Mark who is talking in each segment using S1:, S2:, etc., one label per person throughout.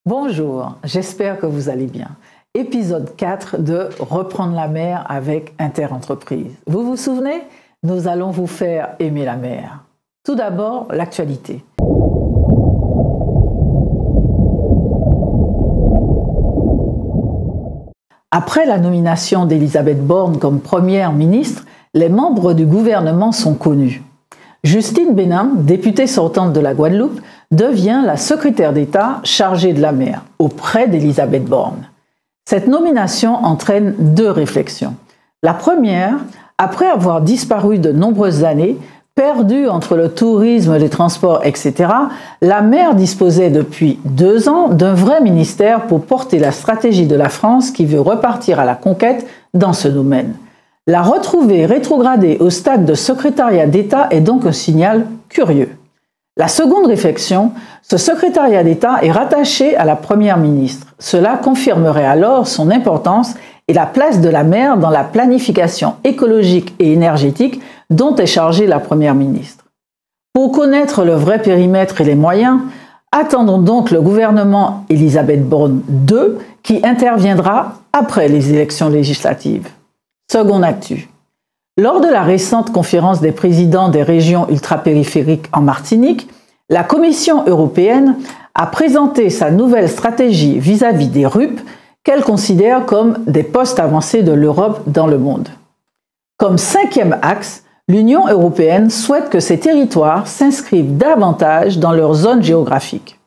S1: Bonjour, j'espère que vous allez bien. Épisode 4 de Reprendre la mer avec Interentreprise. Vous vous souvenez? Nous allons vous faire aimer la mer. Tout d'abord, l'actualité. Après la nomination d'Elisabeth Borne comme première ministre, les membres du gouvernement sont connus. Justine Benin, députée sortante de la Guadeloupe, devient la secrétaire d'État chargée de la mer, auprès d'Elisabeth Borne. Cette nomination entraîne deux réflexions. La première, après avoir disparu de nombreuses années, perdue entre le tourisme, les transports, etc., la mer disposait depuis 2 ans d'un vrai ministère pour porter la stratégie de la France qui veut repartir à la conquête dans ce domaine. La retrouver rétrogradée au stade de secrétariat d'État est donc un signal curieux. La seconde réflexion, ce secrétariat d'État est rattaché à la première ministre. Cela confirmerait alors son importance et la place de la mer dans la planification écologique et énergétique dont est chargée la première ministre. Pour connaître le vrai périmètre et les moyens, attendons donc le gouvernement Elisabeth Borne II qui interviendra après les élections législatives. Seconde actu. Lors de la récente conférence des présidents des régions ultrapériphériques en Martinique, la Commission européenne a présenté sa nouvelle stratégie vis-à-vis des RUP qu'elle considère comme des postes avancés de l'Europe dans le monde. Comme 5e axe, l'Union européenne souhaite que ces territoires s'inscrivent davantage dans leur zone géographique.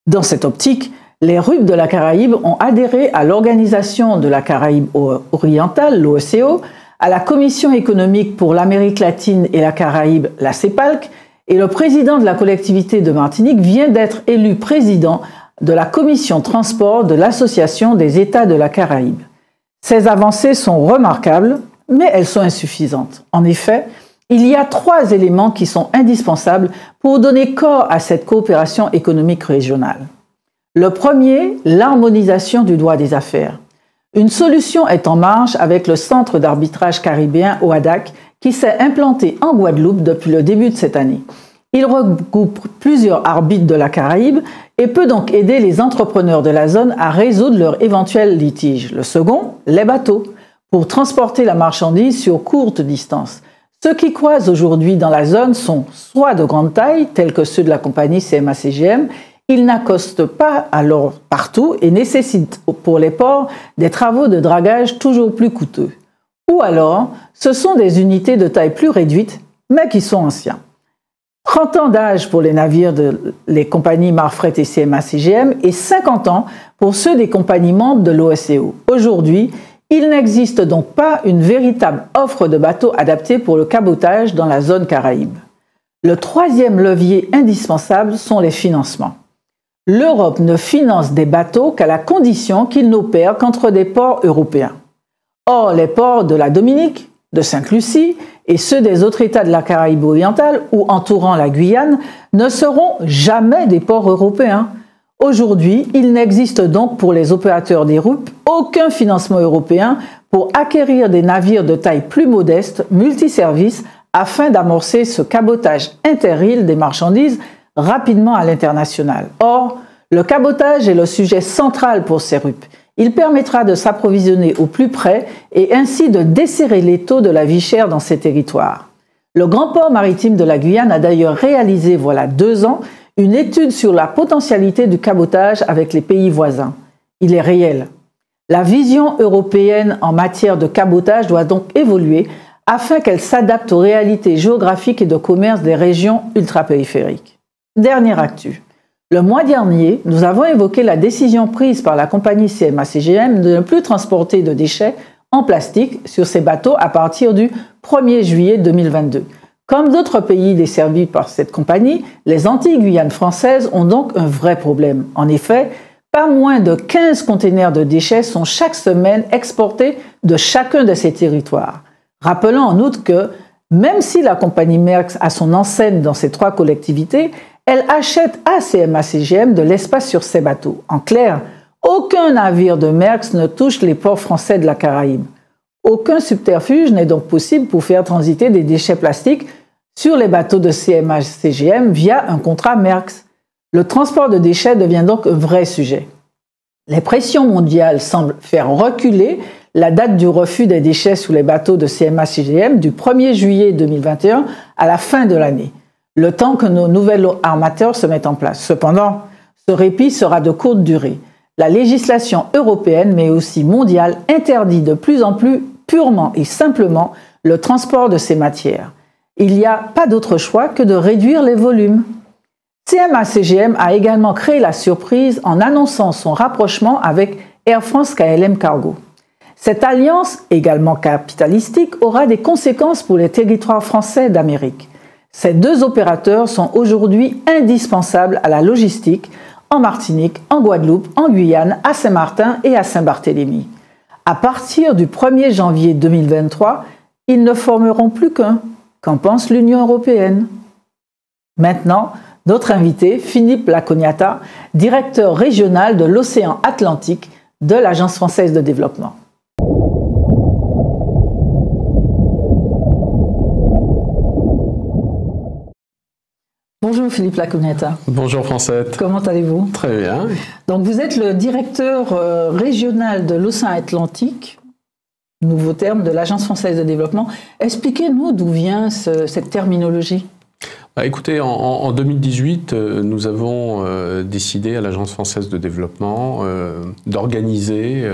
S1: Dans cette optique, les RUP de la Caraïbe ont adhéré à l'Organisation de la Caraïbe orientale, l'OCEO, à la Commission économique pour l'Amérique latine et la Caraïbe, la CEPALC, et le président de la collectivité de Martinique vient d'être élu président de la Commission transport de l'Association des États de la Caraïbe. Ces avancées sont remarquables, mais elles sont insuffisantes. En effet, il y a 3 éléments qui sont indispensables pour donner corps à cette coopération économique régionale. Le premier, l'harmonisation du droit des affaires. Une solution est en marche avec le Centre d'arbitrage caribéen OADAC qui s'est implanté en Guadeloupe depuis le début de cette année. Il regroupe plusieurs arbitres de la Caraïbe et peut donc aider les entrepreneurs de la zone à résoudre leurs éventuels litiges. Le second, les bateaux, pour transporter la marchandise sur courte distance. Ceux qui croisent aujourd'hui dans la zone sont soit de grande taille, tels que ceux de la compagnie CMA-CGM, ils n'accostent pas alors partout et nécessitent pour les ports des travaux de dragage toujours plus coûteux. Ou alors, ce sont des unités de taille plus réduite, mais qui sont anciens. 30 ans d'âge pour les navires les compagnies Marfret et CMA-CGM et 50 ans pour ceux des compagnies membres de l'OCEO. Aujourd'hui, il n'existe donc pas une véritable offre de bateaux adaptés pour le cabotage dans la zone Caraïbe. Le troisième levier indispensable sont les financements. L'Europe ne finance des bateaux qu'à la condition qu'ils n'opèrent qu'entre des ports européens. Or, les ports de la Dominique, de Sainte-Lucie et ceux des autres États de la Caraïbe orientale ou entourant la Guyane ne seront jamais des ports européens. Aujourd'hui, il n'existe donc pour les opérateurs des RUP aucun financement européen pour acquérir des navires de taille plus modeste, multiservices, afin d'amorcer ce cabotage inter-îles des marchandises rapidement à l'international. Or, le cabotage est le sujet central pour ces RUP. Il permettra de s'approvisionner au plus près et ainsi de desserrer l'étau de la vie chère dans ces territoires. Le Grand Port maritime de la Guyane a d'ailleurs réalisé, voilà 2 ans, une étude sur la potentialité du cabotage avec les pays voisins. Il est réel. La vision européenne en matière de cabotage doit donc évoluer afin qu'elle s'adapte aux réalités géographiques et de commerce des régions ultrapériphériques. Dernière actu. Le mois dernier, nous avons évoqué la décision prise par la compagnie CMA-CGM de ne plus transporter de déchets en plastique sur ses bateaux à partir du 1er juillet 2022. Comme d'autres pays desservis par cette compagnie, les Antilles Guyane françaises ont donc un vrai problème. En effet, pas moins de 15 containers de déchets sont chaque semaine exportés de chacun de ces territoires. Rappelons en outre que, même si la compagnie Maersk a son enseigne dans ces 3 collectivités, elle achète à CMA-CGM de l'espace sur ses bateaux. En clair, aucun navire de Maersk ne touche les ports français de la Caraïbe. Aucun subterfuge n'est donc possible pour faire transiter des déchets plastiques sur les bateaux de CMA-CGM via un contrat Maersk. Le transport de déchets devient donc un vrai sujet. Les pressions mondiales semblent faire reculer la date du refus des déchets sous les bateaux de CMA-CGM du 1er juillet 2021 à la fin de l'année, le temps que nos nouvelles armateurs se mettent en place. Cependant, ce répit sera de courte durée. La législation européenne, mais aussi mondiale, interdit de plus en plus purement et simplement le transport de ces matières. Il n'y a pas d'autre choix que de réduire les volumes. CMA-CGM a également créé la surprise en annonçant son rapprochement avec Air France-KLM Cargo. Cette alliance, également capitalistique, aura des conséquences pour les territoires français d'Amérique. Ces deux opérateurs sont aujourd'hui indispensables à la logistique en Martinique, en Guadeloupe, en Guyane, à Saint-Martin et à Saint-Barthélemy. À partir du 1er janvier 2023, ils ne formeront plus qu'un. Qu'en pense l'Union européenne? Maintenant, notre invité, Philippe Lacognata, directeur régional de l'océan Atlantique de l'Agence française de développement. Bonjour Philippe Lacognata.
S2: Bonjour Francette.
S1: Comment allez-vous?
S2: Très bien.
S1: Donc vous êtes le directeur régional de l'océan Atlantique, nouveau terme de l'Agence française de développement. Expliquez-nous d'où vient cette terminologie.
S2: Écoutez, en 2018, nous avons décidé à l'Agence française de développement d'organiser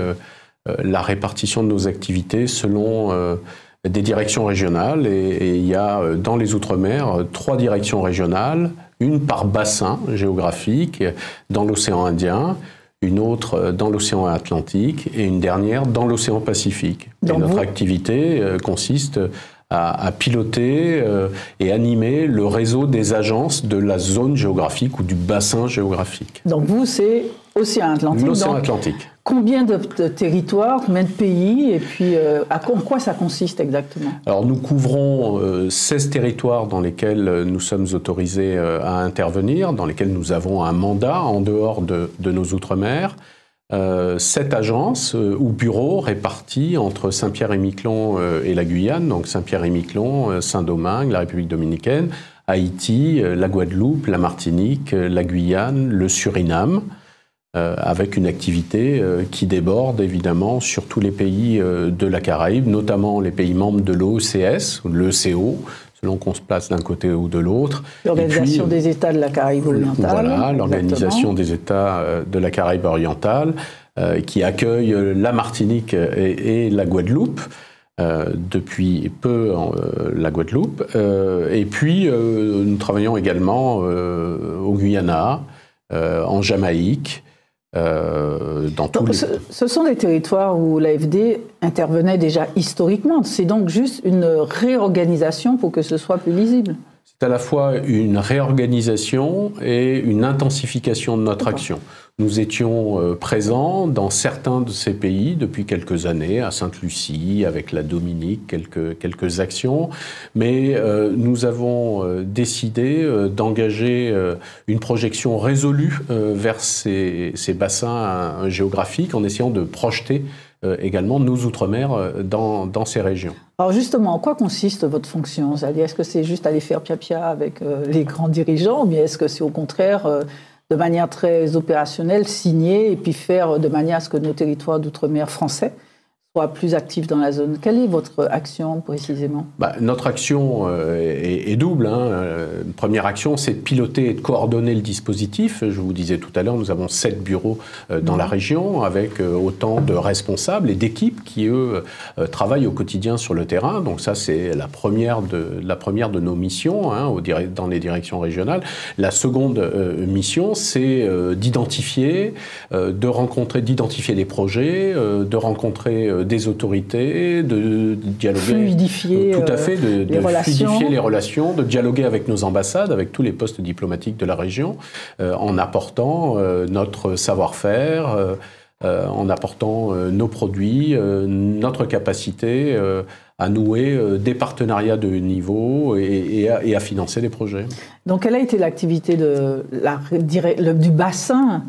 S2: la répartition de nos activités selon des directions régionales. Et il y a dans les Outre-mer 3 directions régionales, une par bassin géographique dans l'océan Indien, une autre dans l'océan Atlantique et une dernière dans l'océan Pacifique. Et notre activité consiste à piloter et animer le réseau des agences de la zone géographique ou du bassin géographique.
S1: Donc vous, c'est Océan Atlantique.
S2: L'océan Atlantique.
S1: Combien de territoires, combien de pays, et puis en quoi ça consiste exactement? Alors
S2: nous couvrons 16 territoires dans lesquels nous sommes autorisés à intervenir, dans lesquels nous avons un mandat en dehors de nos Outre-mer. 7 agences ou bureaux répartis entre Saint-Pierre-et-Miquelon et la Guyane, donc Saint-Pierre-et-Miquelon, Saint-Domingue, la République dominicaine, Haïti, la Guadeloupe, la Martinique, la Guyane, le Suriname, avec une activité qui déborde évidemment sur tous les pays de la Caraïbe, notamment les pays membres de l'OCS, ou de l'ECO, selon qu'on se place d'un côté ou de l'autre.
S1: L'Organisation des États de la Caraïbe orientale.
S2: Voilà, l'Organisation des États de la Caraïbe orientale, qui accueille la Martinique et la Guadeloupe, depuis peu la Guadeloupe. Et puis, nous travaillons également au Guyana, en Jamaïque,
S1: ce sont des territoires où l'AFD intervenait déjà historiquement. C'est donc juste une réorganisation pour que ce soit plus lisible.
S2: C'est à la fois une réorganisation et une intensification de notre action. Nous étions présents dans certains de ces pays depuis quelques années, à Sainte-Lucie, avec la Dominique, quelques actions, mais nous avons décidé d'engager une projection résolue vers ces bassins géographiques en essayant de projeter également nos Outre-mer dans ces régions.
S1: Alors justement, en quoi consiste votre fonction? C'est-à-dire, est-ce que c'est juste aller faire pia-pia avec les grands dirigeants, ou bien est-ce que c'est au contraire, de manière très opérationnelle, signer et puis faire de manière à ce que nos territoires d'outre-mer français soient plus actifs dans la zone? Quelle est votre action précisément?
S2: Notre action est double. Une première action, c'est de piloter et de coordonner le dispositif. Je vous disais tout à l'heure, nous avons 7 bureaux dans la région avec autant de responsables et d'équipes qui, eux, travaillent au quotidien sur le terrain. Donc ça, c'est la première de nos missions dans les directions régionales. La seconde mission, c'est d'identifier, d'identifier des projets, de rencontrer des autorités, de dialoguer,
S1: fluidifier,
S2: tout à fait, de fluidifier les relations, de dialoguer avec nos ambassades, avec tous les postes diplomatiques de la région, en apportant notre savoir-faire, en apportant nos produits, notre capacité à nouer des partenariats de haut niveau et à financer des projets.
S1: Donc, quelle a été l'activité du bassin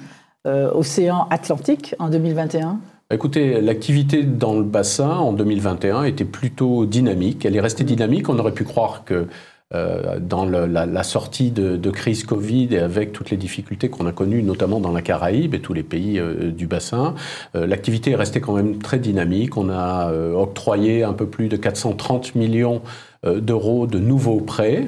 S1: Océan Atlantique en 2021 ?
S2: Écoutez, l'activité dans le bassin en 2021 était plutôt dynamique. Elle est restée dynamique. On aurait pu croire que dans la sortie de crise Covid et avec toutes les difficultés qu'on a connues, notamment dans la Caraïbe et tous les pays du bassin, l'activité est restée quand même très dynamique. On a octroyé un peu plus de 430 millions d'euros de nouveaux prêts.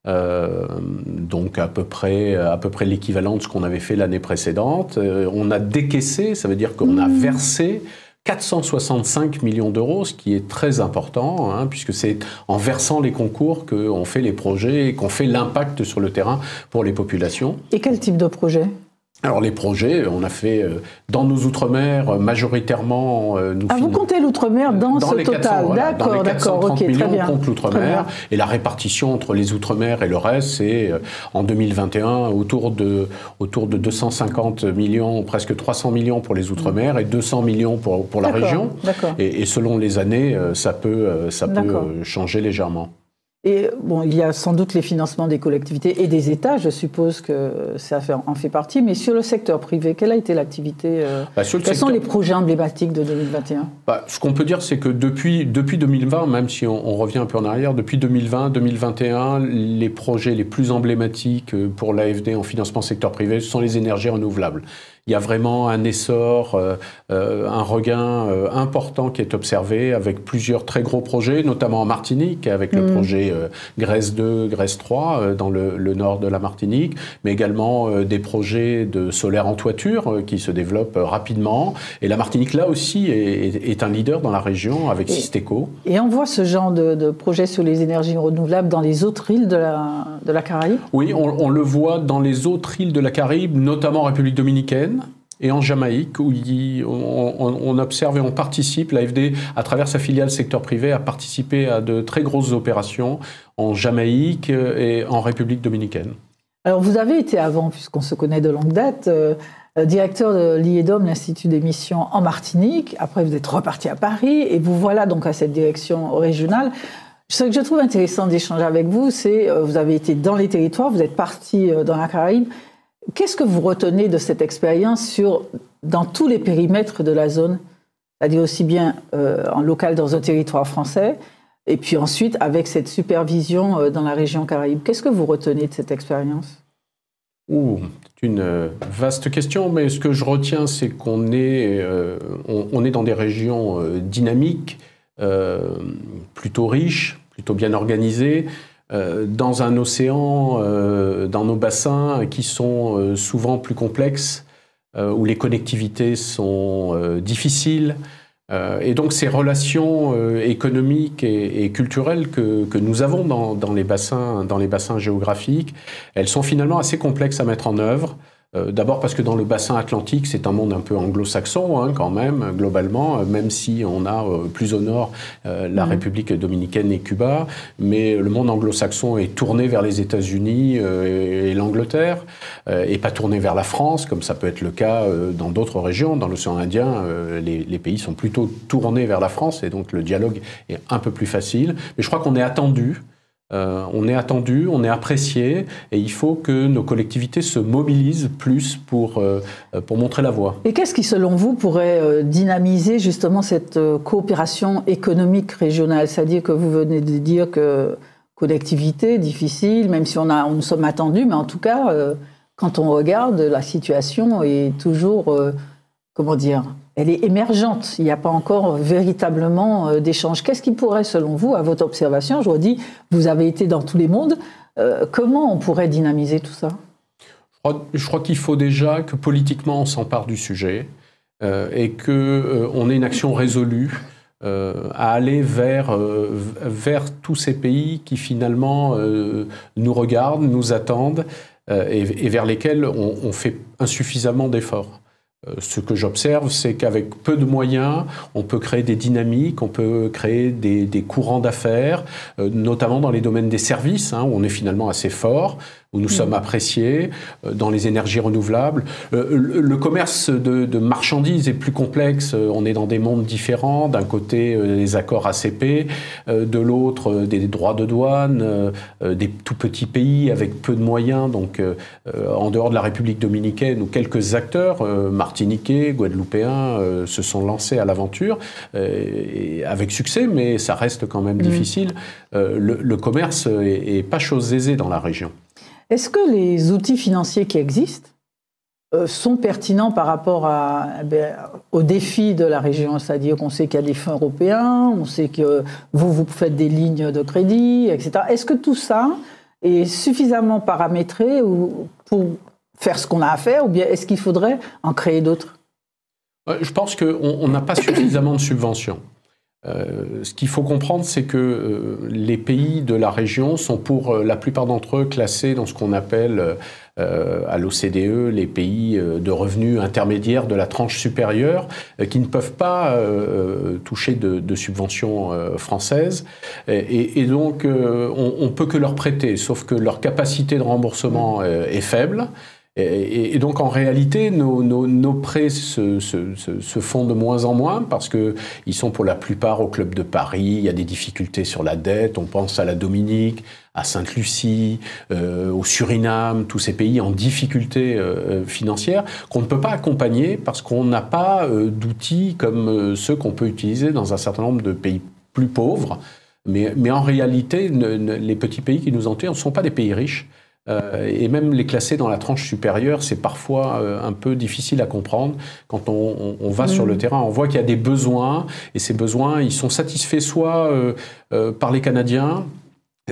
S2: Donc à peu près l'équivalent de ce qu'on avait fait l'année précédente. On a décaissé, ça veut dire qu'on a versé 465 millions d'euros, ce qui est très important, hein, puisque c'est en versant les concours qu'on fait les projets et qu'on fait l'impact sur le terrain pour les populations.
S1: Et quel type de projet ?
S2: Alors les projets, on a fait dans nos outre-mer majoritairement.
S1: Vous comptez l'outre-mer dans ce total,
S2: voilà, d'accord, d'accord, ok,
S1: très bien.
S2: On compte l'outre-mer et la répartition entre les outre-mer et le reste, c'est en 2021 autour de 250 millions, presque 300 millions pour les outre-mer et 200 millions pour la région. Et selon les années, ça peut changer légèrement.
S1: Et bon, il y a sans doute les financements des collectivités et des États, je suppose que ça en fait partie, mais sur le secteur privé, quelle a été l'activité quels sont les projets emblématiques de 2021 ?
S2: Ce qu'on peut dire, c'est que depuis 2020, même si on revient un peu en arrière, depuis 2020-2021, les projets les plus emblématiques pour l'AFD en financement secteur privé, ce sont les énergies renouvelables. Il y a vraiment un essor, un regain important qui est observé avec plusieurs très gros projets, notamment en Martinique, avec le projet Grèce 2, Grèce 3, dans le nord de la Martinique, mais également des projets de solaire en toiture qui se développent rapidement. Et la Martinique, là aussi, est un leader dans la région avec Systeco. Et
S1: on voit ce genre de projet sur les énergies renouvelables dans les autres îles de la Caraïbe ?
S2: Oui, on le voit dans les autres îles de la Caraïbe, notamment en République dominicaine, et en Jamaïque, où on observe et on participe, l'AFD, à travers sa filiale secteur privé, a participé à de très grosses opérations en Jamaïque et en République dominicaine.
S1: Alors vous avez été avant, puisqu'on se connaît de longue date, directeur de l'IEDOM, l'Institut des missions en Martinique. Après vous êtes reparti à Paris et vous voilà donc à cette direction régionale. Ce que je trouve intéressant d'échanger avec vous, c'est vous avez été dans les territoires, vous êtes parti dans la Caraïbe. Qu'est-ce que vous retenez de cette expérience dans tous les périmètres de la zone, c'est-à-dire aussi bien en local dans un territoire français, et puis ensuite avec cette supervision dans la région Caraïbe? Qu'est-ce que vous retenez de cette expérience?
S2: C'est une vaste question, mais ce que je retiens, c'est qu'on est dans des régions dynamiques, plutôt riches, plutôt bien organisées, dans un océan, dans nos bassins qui sont souvent plus complexes, où les connectivités sont difficiles. Et donc ces relations économiques et culturelles que nous avons dans les bassins géographiques, elles sont finalement assez complexes à mettre en œuvre. D'abord parce que dans le bassin atlantique, c'est un monde un peu anglo-saxon hein, quand même, globalement, même si on a plus au nord la République dominicaine et Cuba, mais le monde anglo-saxon est tourné vers les États-Unis et l'Angleterre, et pas tourné vers la France, comme ça peut être le cas dans d'autres régions. Dans l'océan Indien, les pays sont plutôt tournés vers la France, et donc le dialogue est un peu plus facile. Mais je crois qu'on est attendu. On est apprécié, et il faut que nos collectivités se mobilisent plus pour montrer la voie.
S1: Et qu'est-ce qui, selon vous, pourrait dynamiser justement cette coopération économique régionale? C'est-à-dire que vous venez de dire que collectivité difficile, même si nous sommes attendus, mais en tout cas, quand on regarde, la situation est toujours, elle est émergente. Il n'y a pas encore véritablement d'échange. Qu'est-ce qui pourrait, selon vous, à votre observation, je vous dis, vous avez été dans tous les mondes, comment on pourrait dynamiser tout ça?
S2: Je crois qu'il faut déjà que politiquement on s'empare du sujet et qu'on ait une action résolue à aller vers tous ces pays qui finalement nous regardent, nous attendent et vers lesquels on fait insuffisamment d'efforts. Ce que j'observe, c'est qu'avec peu de moyens, on peut créer des dynamiques, on peut créer des courants d'affaires, notamment dans les domaines des services, hein, où on est finalement assez fort. où nous sommes appréciés, dans les énergies renouvelables. Le commerce de marchandises est plus complexe. On est dans des mondes différents. D'un côté, les accords ACP, de l'autre, des droits de douane, des tout petits pays avec peu de moyens. Donc, en dehors de la République dominicaine, où quelques acteurs, martiniquais, guadeloupéens, se sont lancés à l'aventure, et avec succès, mais ça reste quand même difficile. Le commerce n'est pas chose aisée dans la région.
S1: Est-ce que les outils financiers qui existent sont pertinents par rapport aux défis de la région? C'est-à-dire qu'on sait qu'il y a des fonds européens, on sait que vous faites des lignes de crédit, etc. Est-ce que tout ça est suffisamment paramétré pour faire ce qu'on a à faire, ou bien est-ce qu'il faudrait en créer d'autres?
S2: Je pense qu'on n'a pas suffisamment de subventions. Ce qu'il faut comprendre, c'est que les pays de la région sont pour la plupart d'entre eux classés dans ce qu'on appelle à l'OCDE les pays de revenus intermédiaires de la tranche supérieure qui ne peuvent pas toucher de subventions françaises. Et donc, on ne peut que leur prêter, sauf que leur capacité de remboursement est faible. Et donc, en réalité, nos prêts se font de moins en moins parce qu'ils sont pour la plupart au Club de Paris. Il y a des difficultés sur la dette. On pense à la Dominique, à Sainte-Lucie, au Suriname, tous ces pays en difficulté financière qu'on ne peut pas accompagner parce qu'on n'a pas d'outils comme ceux qu'on peut utiliser dans un certain nombre de pays plus pauvres. Mais en réalité, les petits pays qui nous entourent ne sont pas des pays riches. Et même les classer dans la tranche supérieure, c'est parfois un peu difficile à comprendre. Quand on va sur le terrain, on voit qu'il y a des besoins, et ces besoins, ils sont satisfaits soit par les Canadiens,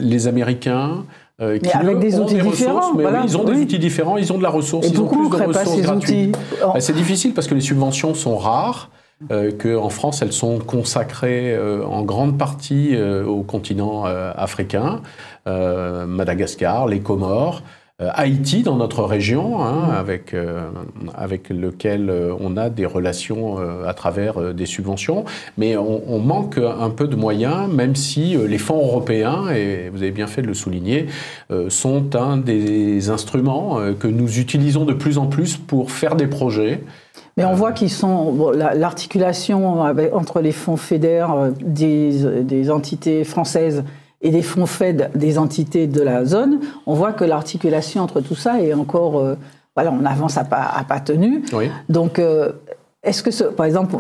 S2: les Américains, qui
S1: avec des outils
S2: différents.
S1: Voilà,
S2: ils ont des outils différents, ils ont de la ressource, ils ont plus de ressources gratuites. C'est difficile parce que les subventions sont rares. Qu'en France, elles sont consacrées en grande partie au continent africain, Madagascar, les Comores, Haïti dans notre région, avec lequel on a des relations à travers des subventions, mais on manque un peu de moyens, même si les fonds européens, et vous avez bien fait de le souligner, sont un des instruments que nous utilisons de plus en plus pour faire des projets.
S1: Mais on voit qu'ils sont l'articulation entre les fonds FEDER des entités françaises et des fonds FED des entités de la zone. On voit que l'articulation entre tout ça est encore, on avance à pas tenu. Oui. Donc, est-ce que, par exemple,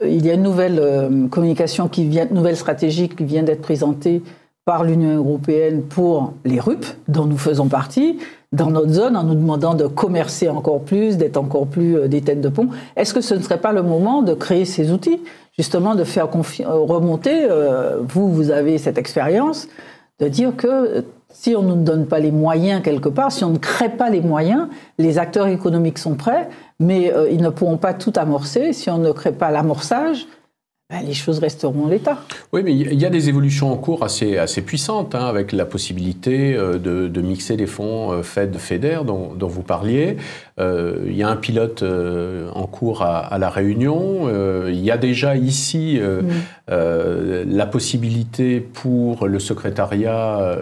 S1: il y a une nouvelle communication nouvelle stratégie qui vient d'être présentée par l'Union européenne pour les RUP, dont nous faisons partie, dans notre zone, en nous demandant de commercer encore plus, d'être encore plus des têtes de pont. Est-ce que ce ne serait pas le moment de créer ces outils, justement de faire remonter, vous avez cette expérience, de dire que si on ne nous donne pas les moyens quelque part, si on ne crée pas les moyens, les acteurs économiques sont prêts, mais ils ne pourront pas tout amorcer. Si on ne crée pas l'amorçage, les choses resteront en l'état. Oui, mais il y a des évolutions en cours assez puissantes, avec la possibilité de mixer les fonds FED-FEDER dont vous parliez. Il y a un pilote en cours à La Réunion. Il y a déjà ici la possibilité pour le secrétariat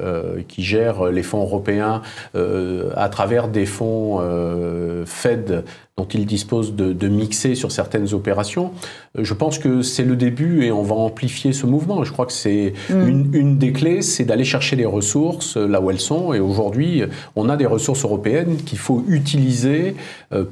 S1: qui gère les fonds européens à travers des fonds FED dont il dispose de mixer sur certaines opérations. Je pense que c'est le début et on va amplifier ce mouvement. Je crois que c'est une des clés, c'est d'aller chercher les ressources là où elles sont. Et aujourd'hui, on a des ressources européennes qu'il faut utiliser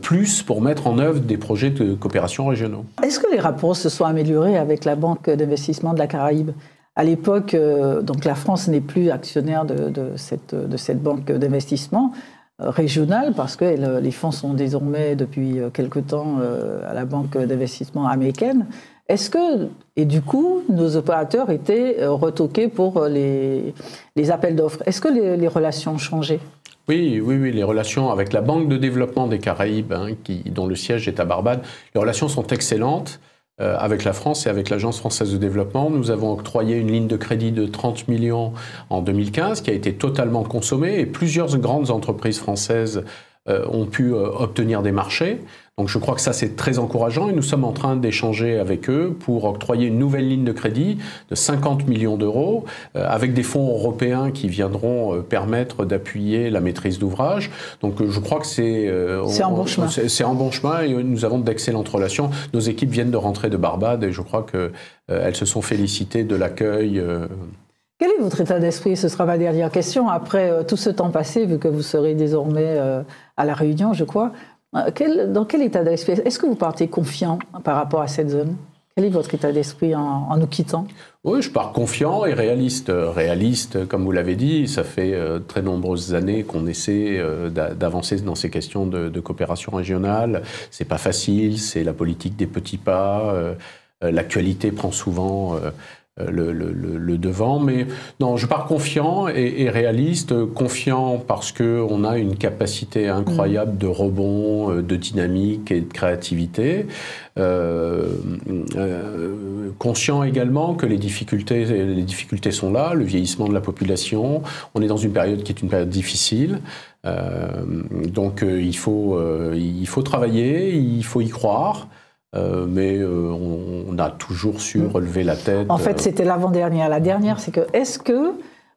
S1: plus pour mettre en œuvre des projets de coopération régionaux. Est-ce que les rapports se sont améliorés avec la Banque d'investissement de la Caraïbe ? À l'époque, donc la France n'est plus actionnaire de cette banque d'investissement régionale parce que les fonds sont désormais depuis quelque temps à la banque d'investissement américaine. Est-ce que, et du coup, nos opérateurs étaient retoqués pour les appels d'offres? Est-ce que les relations ont changé? Oui, les relations avec la Banque de développement des Caraïbes, dont le siège est à Barbade, les relations sont excellentes. Avec la France et avec l'Agence française de développement. Nous avons octroyé une ligne de crédit de 30 millions en 2015 qui a été totalement consommée et plusieurs grandes entreprises françaises
S2: ont pu obtenir des marchés. Donc je crois que ça c'est très encourageant et nous sommes en train d'échanger avec eux pour octroyer une nouvelle ligne de crédit de 50 millions d'euros avec des fonds européens qui viendront permettre d'appuyer la maîtrise d'ouvrage. Donc je crois que c'est
S1: en bon chemin.
S2: C'est en bon chemin et nous avons d'excellentes relations. Nos équipes viennent de rentrer de Barbade et je crois qu'elles se sont félicitées de l'accueil.
S1: Quel est votre état d'esprit? Ce sera ma dernière question. Après tout ce temps passé, vu que vous serez désormais à La Réunion, je crois, dans quel état d'esprit? Est-ce que vous partez confiant par rapport à cette zone? Quel est votre état d'esprit en nous quittant?
S2: Oui, je pars confiant et réaliste. Réaliste, comme vous l'avez dit, ça fait très nombreuses années qu'on essaie d'avancer dans ces questions de coopération régionale. C'est pas facile, c'est la politique des petits pas. L'actualité prend souvent le devant, mais non, je pars confiant et réaliste. Confiant parce qu'on a une capacité incroyable de rebond, de dynamique et de créativité. Conscient également que les difficultés sont là, le vieillissement de la population. On est dans une période qui est une période difficile. Donc il faut travailler, il faut y croire. Mais on a toujours su relever la tête.
S1: En fait, c'était l'avant-dernière. La dernière, c'est que, est-ce que,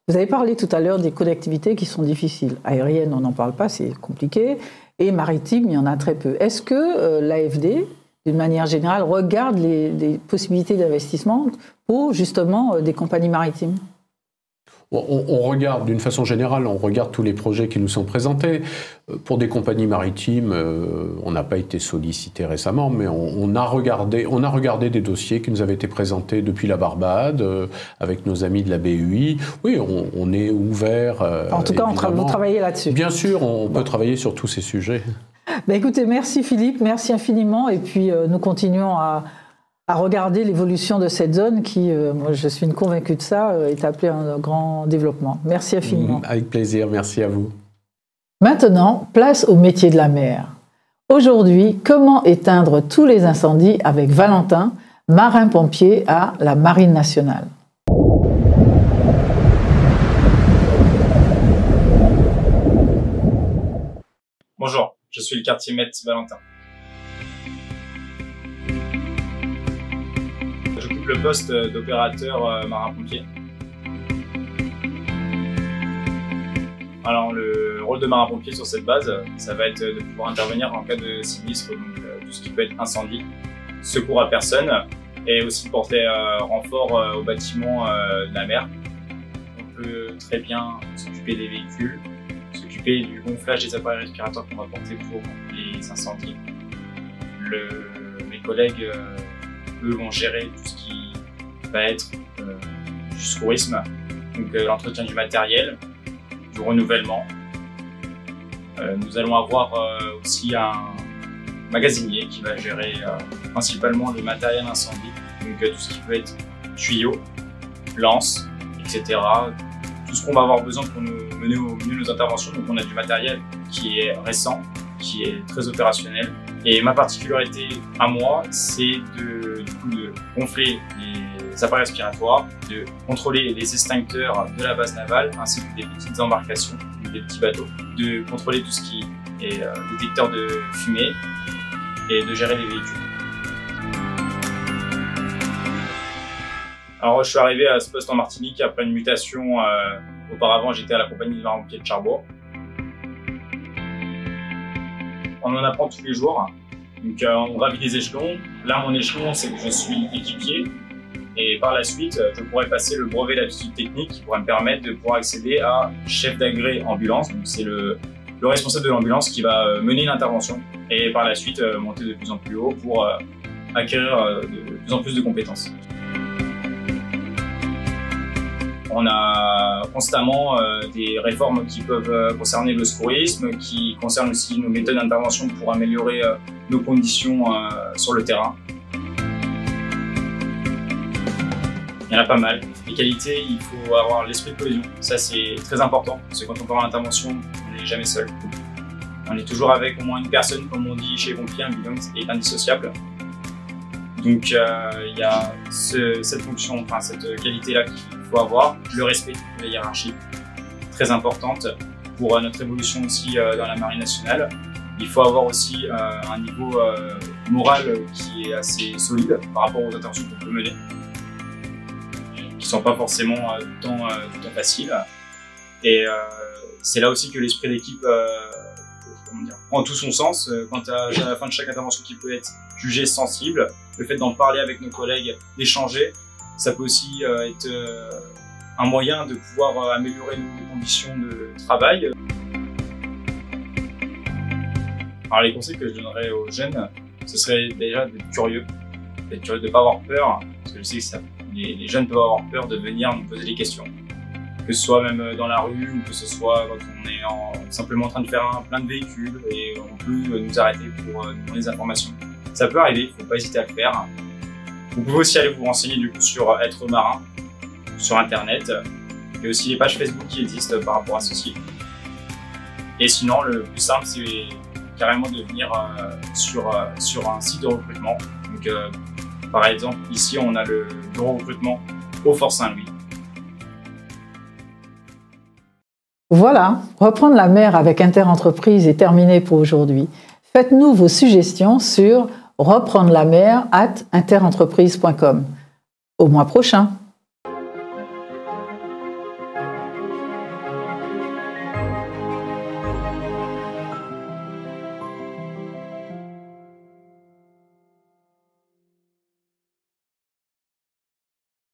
S1: vous avez parlé tout à l'heure des collectivités qui sont difficiles. Aériennes, on n'en parle pas, c'est compliqué. Et maritimes, il y en a très peu. Est-ce que l'AFD, d'une manière générale, regarde les possibilités d'investissement pour, justement, des compagnies maritimes ?
S2: On regarde, d'une façon générale, on regarde tous les projets qui nous sont présentés. Pour des compagnies maritimes, on n'a pas été sollicité récemment, mais on a regardé des dossiers qui nous avaient été présentés depuis la Barbade, avec nos amis de la BUI. Oui, on est ouvert.
S1: En tout cas, vous travaillez là-dessus.
S2: Bien sûr, on peut travailler sur tous ces sujets.
S1: Ben écoutez, merci Philippe, merci infiniment. Et puis, nous continuons à regarder l'évolution de cette zone qui, moi je suis une convaincue de ça, est appelée à un grand développement. Merci infiniment.
S2: Avec plaisir, merci à vous.
S1: Maintenant, place au métier de la mer. Aujourd'hui, comment éteindre tous les incendies avec Valentin, marin-pompier à la Marine nationale.
S3: Bonjour, je suis le quartier-maître Valentin. J'occupe le poste d'opérateur marin-pompier. Alors le rôle de marin-pompier sur cette base, ça va être de pouvoir intervenir en cas de sinistre, donc tout ce qui peut être incendie, secours à personne et aussi porter renfort aux bâtiments de la mer. On peut très bien s'occuper des véhicules, s'occuper du gonflage des appareils respirateurs qu'on va porter pour les incendies. Mes collègues eux vont gérer tout ce qui va être du secourisme, donc l'entretien du matériel, du renouvellement. Nous allons avoir aussi un magasinier qui va gérer principalement le matériel incendie, donc tout ce qui peut être tuyaux, lances, etc. Tout ce qu'on va avoir besoin pour nous mener au mieux nos interventions. Donc on a du matériel qui est récent, qui est très opérationnel. Et ma particularité à moi, c'est de gonfler les appareils respiratoires, de contrôler les extincteurs de la base navale ainsi que des petites embarcations, des petits bateaux, de contrôler tout ce qui est détecteur de fumée et de gérer les véhicules. Alors je suis arrivé à ce poste en Martinique après une mutation. Auparavant j'étais à la compagnie de marins-pompiers de Cherbourg. On en apprend tous les jours, donc on gravit des échelons. Là mon échelon c'est que je suis équipier et par la suite je pourrais passer le brevet d'aptitude technique qui pourrait me permettre de pouvoir accéder à chef d'agré ambulance. Donc c'est le responsable de l'ambulance qui va mener l'intervention et par la suite monter de plus en plus haut pour acquérir de plus en plus de compétences. On a constamment des réformes qui peuvent concerner le secourisme, qui concernent aussi nos méthodes d'intervention pour améliorer nos conditions sur le terrain. Il y en a pas mal. Les qualités, il faut avoir l'esprit de cohésion. Ça, c'est très important, parce que quand on part en intervention, on n'est jamais seul. On est toujours avec au moins une personne, comme on dit chez les pompiers, un binôme est indissociable. Donc il y a cette fonction, enfin cette qualité-là qu'il faut avoir, le respect de la hiérarchie, très importante pour notre évolution aussi dans la Marine nationale. Il faut avoir aussi un niveau moral qui est assez solide par rapport aux interventions qu'on peut mener, qui ne sont pas forcément tout le temps faciles. Et c'est là aussi que l'esprit d'équipe prend tout son sens. Quand à la fin de chaque intervention qui peut être jugée sensible, le fait d'en parler avec nos collègues, d'échanger, ça peut aussi être un moyen de pouvoir améliorer nos conditions de travail. Alors les conseils que je donnerais aux jeunes, ce serait déjà d'être curieux de ne pas avoir peur, parce que je sais que les jeunes peuvent avoir peur de venir nous poser des questions, que ce soit même dans la rue ou que ce soit quand on est simplement en train de faire plein de véhicules et on peut nous arrêter pour nous donner des informations. Ça peut arriver, il ne faut pas hésiter à le faire. Vous pouvez aussi aller vous renseigner du coup sur Être marin, sur internet, et aussi les pages Facebook qui existent par rapport à ceci. Et sinon, le plus simple, c'est carrément de venir sur un site de recrutement. Donc, par exemple, ici, on a le bureau recrutement au Fort Saint-Louis.
S1: Voilà, reprendre la mer avec Interentreprise est terminé pour aujourd'hui. Faites-nous vos suggestions sur reprendre la mer @interentreprise.com. Au mois prochain.